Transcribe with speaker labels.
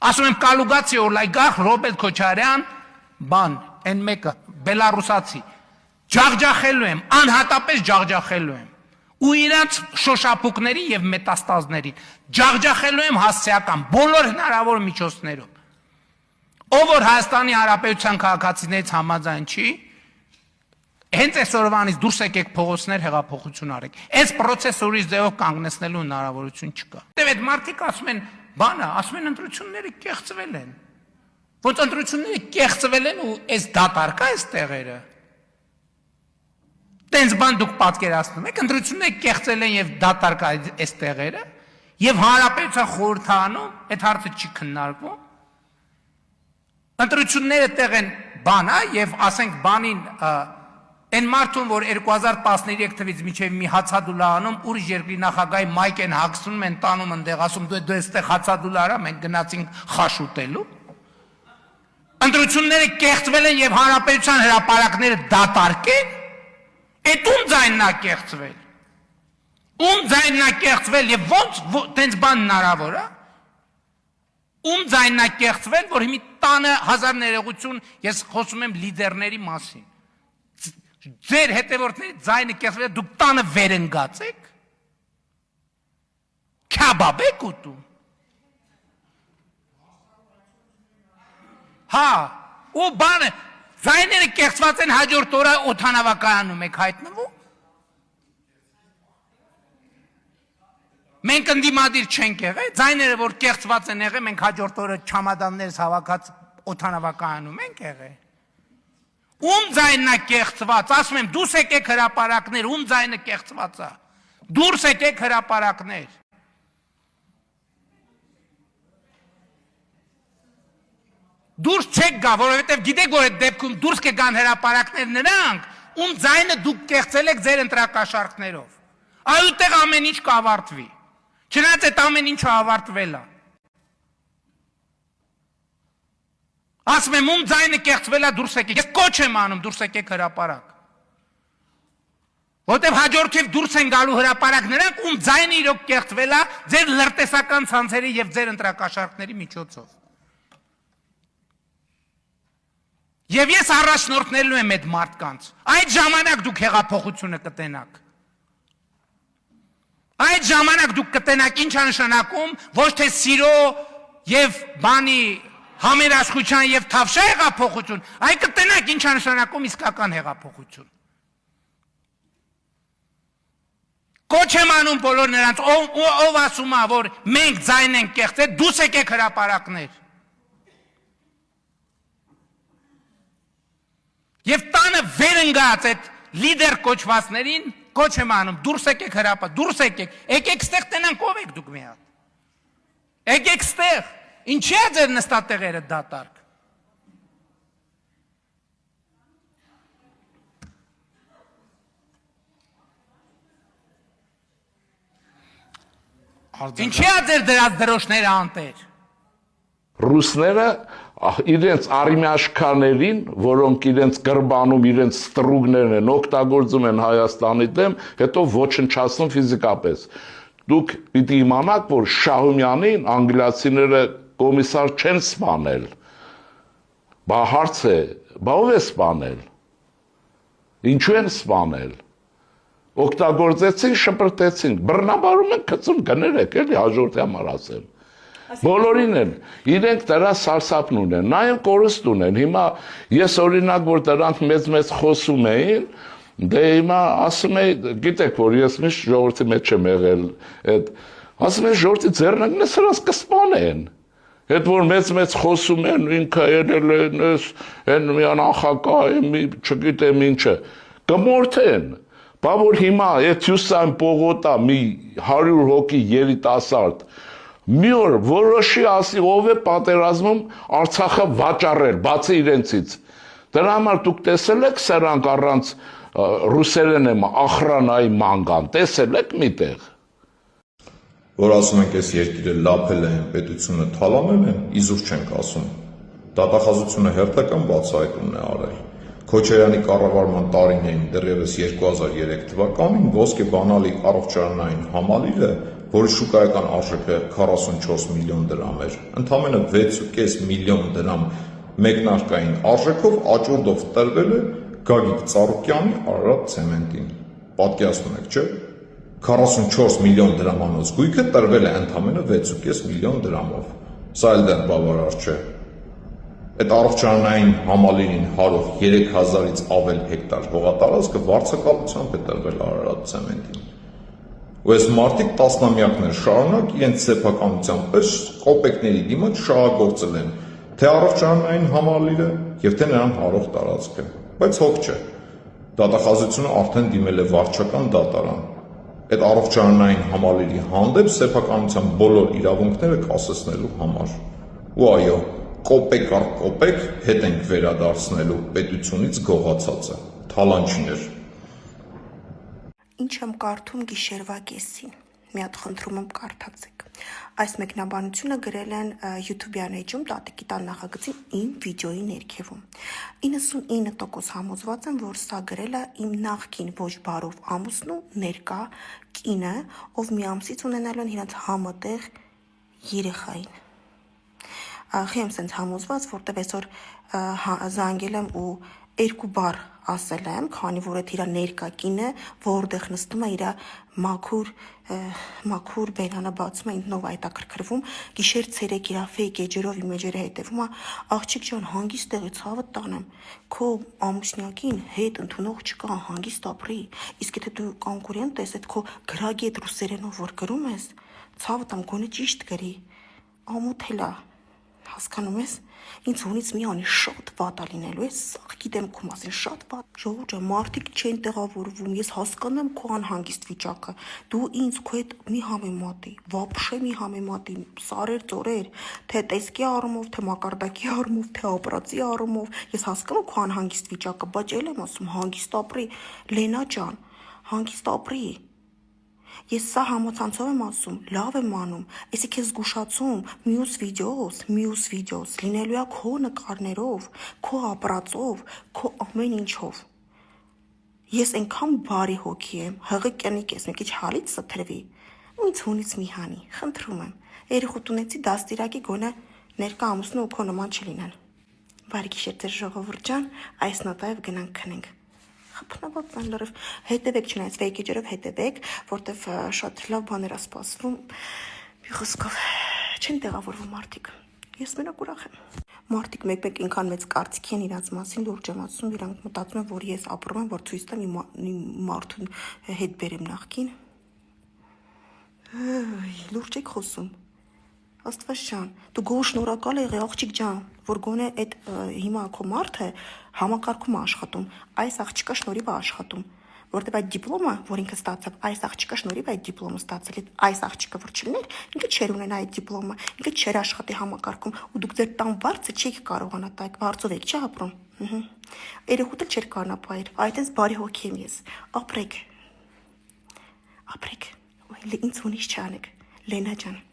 Speaker 1: Ասում եմ կալուգացի օրլայգախ Ռոբերտ Քոչարյան, բան, են մեկը, բելարուսացի, ջաղջախելու եմ, անհատապես ջաղջախելու եմ, ու իրանց շոշապուկներին և մետաստազներին, ջաղջախելու եմ հասցեական, բոլոր հնարավոր միջոցներով, ով որ Հայաստանի Հանրապետության քաղաքացիներից համաձայն չի, հենց այս օրվանից դուրս եկեք փողոցներ հեղափոխություն արեք, այս պրոցեսորից ձևով կանգնեցնելու հնարավորություն չկա։ Դե այդ մարդիկ ասում են, բանը, ասում են ընտրությունները կեղծվել են, ոնց ընտրությունները կեղծվել են ու այս դատարկա այս տեղերը։ Տենց բան դուք պատկերացնում եք, ընտրությունները կեղծել են և դատարկա այս տեղերը, և Հանրապետության խորհրդարանում այդ հարցը չի քննարկվում։ Ընտրությունները տեղ են բան, և ասենք բանին Այն մարդուն, որ 2013 թվից մինչև մի հացադուլա անում, ուրիշ երկրի նախագահի մայք են հագցնում, են տանում ընդեղ, ասում դու այստեղ հացադուլա արա, մենք գնացինք խաշ ուտելու։ Ընտրությունները կեղծվել են և հանրապետության հրապարակները դատարկեն, էդ ում ձայնն ա կեղծվել։ Ում ձայնն ա կեղծվել և ոնց տենց բան հնարավոր է։ Ում ձայնն ա կեղծվել, որ հիմի տանը հազար ներողություն, ես խոսում եմ լիդերների մասին։ Ձեր հետևորդների ձայնը կեղծվել է, դուք տանը վերընկած եք, քյաբաբ եք ուտում։ Հա, ու բանը, ձայները կեղծված են հաջորդ օրը օդանավակայանում եք հայտնվում։ Մենք ընդդիմադիր չենք եղել, ձայները, որ կեղծված են եղել, մենք հաջորդ օրը չամադաններս հավաքած օդանավակայանում ենք եղել։ Ում ձայնն է կեղծված, ասում եմ, դուրս եկեք հրապարակներ, ում ձայնը կեղծված է, դուրս եկեք հրապարակներ։ Դուրս չեք գա, որովհետև գիտեք, որ այդ դեպքում դուրս կգան հրապարակներ նրանք, ում ձայնը դուք կեղծել եք ձեր ընտրակաշառքներով։ Այդտեղ ամեն ինչ կավարտվի։ Չնայած այդ ամեն ինչը ավարտվել է։ Ասում եմ, ում ձայնը կեղծվել է դուրս եկեք, ես կոչ եմ անում դուրս եկեք հրապարակ։ Որտև հաջորդիվ դուրս են գալու հրապարակ նրանք, ում ձայնը իրոք կեղծվել է ձեր լրտեսական ցանցերի և ձեր ընտրակաշառքների միջոցով։ Եվ ես առաջնորդնելու եմ այդ մարդկանց, այդ ժամանակ դուք հեղափոխությունը կտենաք։ Այդ ժամանակ դուք կտենաք ինչ է նշանակում, ոչ թե սիրո և բանի համերաշխության և թավշա հեղափոխություն, այ կտենաք ինչ է նշանակում իսկական հեղափոխություն։ Կոչ եմ անում բոլոր նրանց, ով ասում է, որ մենք ձայն ենք կեղծել, դուրս եկեք հրապարակներ։ Եվ տանը վերընկած այդ լիդեր կոչվածներին կոչ եմ անում, դուրս եկեք հրապարակ, դուրս եկեք, եկեք ստեղ տենանք ով եք դուք մի հատ։ Եկեք ստեղ, ինչի է ձեր նստատեղերը դատարկ։ Ինչի է ձեր դրած դրոշները անտեր։
Speaker 2: Ռուսները իրենց արիմյաշքաներին, որոնք իրենց գրբանում, իրենց ստրուգներն են, օգտագործում են Հայաստանի դեմ, հետո ոչնչացնում ֆիզիկապես։ Դուք պիտի իմանաք, որ Շահումյանին անգլիացիները կոմիսար չեն սպանել։ Բա հարց է, բա ով է սպանել։ Ինչու են սպանել։ Օգտագործեցին, շպրտեցին, բռնաբարում են գցում գներեք, էլի հաջորդի համար ասեմ։ Բոլորին են, իրենք դրա սարսափն ունեն, նայեն կորուստ ունեն, հիմա ես օրինակ, որ դրանք մեծ խոսում էին, դե հիմա ասում էի, գիտեք, որ ես միշտ ժողովրդի մեջ եմ եղել, ասում էի ժողովրդի ձեռնարկն է սրանց կսպանեն, այդ որ մեծ խոսում են, ինքը ելել են մի անախակա, չգիտեմ ինչը, կմորթեն, բա որ հիմա այդ հյուսային պողոտա մի 100 հոգի երիտասարդ, մի օր որոշի ասի ով է պատերազմում Արցախը վաճառել, բացի իրենցից, դրա համար դուք տեսել եք սրանք առանց ռուսերեն եմ ախրանայի մանգան, տեսել եք միտեղ։
Speaker 3: Որ ասում ենք այս երկիրը լափել են, պետությունը թալանել են, իզուր չենք ասում։ Դատախազությունը հերթական բացահայտումն է արել։ Քոչարյանի կառավարման տարիներին դեռևս 2003 թվականին ոսկե բանալի առողջարանային համալիրը որի շուկայական արժեքը 44 միլիոն դրամ էր, ընդամենը 6.5 միլիոն դրամ մեկնարկային արժեքով աճուրդով տրվել է Գագիկ Ծառուկյանի Արարատ ցեմենտին։ Պատկերացնում եք, չէ՞։ 44 միլիոն դրամանոց գույքը տրվել է ընդամենը 6.5 միլիոն դրամով։ Սա էլ դեռ բավարար չէ։ Այդ առողջարանային համալիրին հարող 3000-ից ավել հեկտար հողատարածքը վարձակալությամբ է տրվել Արարատ ցեմենտին։ Ու այս մարդիկ տասնամյակներ շարունակ իրենց սեփականության պես կոպեկների դիմաց շահագործել են թե առողջարանային համալիրը եւ թե նրան հարող տարածքը, բայց հոգ չէ։ Դատախազությունը արդեն դիմել է վարչական դատարան։ Այդ առողջարանային համալիրի հանդեպ սեփականության բոլոր իրավունքները կասեցնելու համար։ Ու այո, կոպեկ առ կոպեկ հետ ենք վերադարձնելու պետությունից գողացածը, թալանչիներ։
Speaker 4: Ինչ եմ կարդում գիշերվա կեսին, մի հատ խնդրում եմ կարդացեք։ Այս մեկնաբանությունը գրել են YouTube-յան էջում Տատիկի տան նախագծին իմ վիդեոյի ներքևում։ 99% համոզված եմ, որ սա գրել է իմ նախկին ոչ բարով ամուսնու ներկա կինը, ով մի ամսից ունենալու են իրենց համատեղ երեխային։ Խի եմ սենց համոզված, որտև այսօր զանգել եմ ու 2 բառ ասել եմ, քանի որ այդ իր ներկա կինը, որտեղ նստում է իր մաքուր բերանը բացում է, ինքնով այտակրկրվում, գիշեր ցերեկ իր ֆեյք էջերով իմ էջերը հետևում է, աղջիկ ջան, հանգիստ տեղի ցավը տանեմ, քո ամուսնյակին հետ ընդունող չկա, հանգիստ ապրի, իսկ եթե դու կոնկուրենտ ես, այդ քո գրագի այդ ռուսերենով որ գրում ես, ցավը տամ գոնե ճիշտ գրի, ամոթ էլ է, հասկանում ես, ինձ հունից մի անի շատ վատ է լինելու, ես սաղ գիտեմ քո մասին շատ վատ, ժողովուրդ մարդիկ չեն տեղավորվում, ես հասկանում եմ քո անհանգիստ վիճակը, դու ինձ քո հետ մի համեմատի, վաբշե մի համեմատի, սարեր ծորեր, թե տեսքի առումով, թե մակարդակի առումով, թե ապրածի առումով, ես հասկանում եմ քո անհանգիստ վիճակը, բայց էլ եմ ասում հանգիստ ապրի, Լենա ջան, հանգիստ ապրի։ Ես սա համացանցով եմ ասում, լավ եմ անում, այսի քեզ զգուշացում, մյուս վիդեոս, լինելու է քո նկարներով, քո ապրածով, քո ամեն ինչով։ Ես այնքան բարի հոգի եմ, հղի կենիկ ես, մի քիչ հալից սթրվի, ինձ հունից մի հանի, խնդրում եմ, երեխու տունեցի դաստիրակի գոնե ներկա ամուսնու ու քո նման չլինեն։ Բարի գիշեր ձեր ժողովուրդ ջան, այս նոտայով գնանք քնենք։ Խփնված են լրիվ, հետևեք չնայած ֆեյք էջերով հետևեք, որտեվ շատ լավ բաներ է սպասվում, մի խոսքով չեն տեղավորվում մարդիկ, ես մենակ ուրախ եմ։ Մարդիկ մեկ-մեկ ինքան մեծ կարծիքի են իրանց մասին, լուրջ եմ ասում, իրանք մտածում են, որ ես ապրում եմ, որ ցույց տամ մարդուն հետ բերեմ նախքին։ Լուրջ եք խոսում։ Աստված ջան, դու գոհ շնորհակալ եղի աղջիկ ջան, որ գոնե այդ հիմա քո մարդը համակարգում է աշխատում, այս աղջիկա շնորհիվ է աշխատում, որտեվ այդ դիպլոմը, որ ինքը ստացավ, այս աղջիկա շնորհիվ այդ դիպլոմը ստացել, այս աղջիկը որ չլիներ, ինքը չէր ունենա այդ դիպլոմը, ինքը չէր աշխատի համակարգում, ու դուք ձեր տան վարձը չեք կարողանա տալ, վարձով եք, չի ապրում։ Երեխուդ էլ չէր կարողանա պահել, այդպես բարի հոգի եմ ես, ապրեք, ինձ հունից չանեք, Լենա ջան։